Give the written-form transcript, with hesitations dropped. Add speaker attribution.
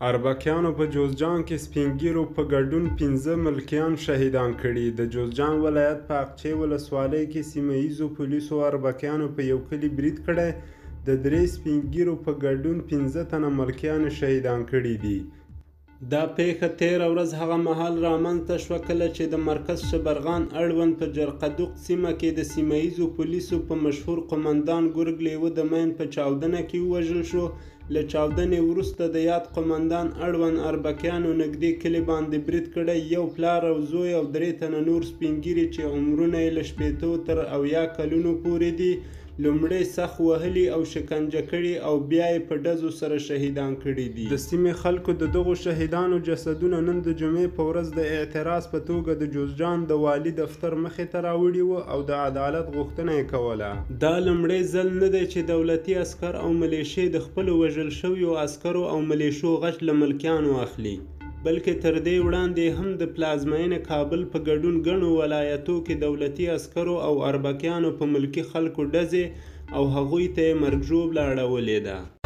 Speaker 1: اربکیانو په جوزجان کې سپین ږیرو په ګډون 15 ملکیان شهیدان کړي. د جوزجان ولایت په اقچې ولسوالۍ کې سیمه ییزو پولیسو اربکیانو په یو کلي برید کړی. د 3 سپین ږیرو په ګډون 15 تنه ملکیان شهیدان کړي دي. دا پیښه تېره ورځ هغه مهال رامنځته شوه کله چې د مرکز شبرغان اړوند په جرقدوق سیمه کې د سیمه ییزو پولیسو په مشهور قومندان ګرګ لیوه د مین په چاودنه کې ووژل شو. له چاودنې وروسته د یاد قومندان اړوند اربکیانو نږدې کلي باندې برید کړی. یو پلار او زوی او 3 تنه نور سپین ږیري چې عمرونه یې له 80 تر 90 کلونو پورې دي لومړی سخت وهلي او شکنجه کړي او بیا یې په ډزو سره شهیدان کړي دي. د سیمې خلکو د دغو شهیدانو جسدونه نن د جمعې په ورځ د اعتراض په توګه د جوزجان د والي دفتر مخې ته راوړي وو او د عدالت غوښتنه یې کوله. دا لومړی ځل نه دی چې دولتي عسکر او ملیشې د خپلو وژل شویو عسکرو او ملیشو غچ له ملکیانو اخلي، بلکې تر دې وړاندې هم د پلازمینې کابل په ګډون ګڼو ولایتو کې دولتي عسکرو او اربکیانو په ملکي خلکو ډزې او هغوی ته یې مرګ ژوبله اړولې ده.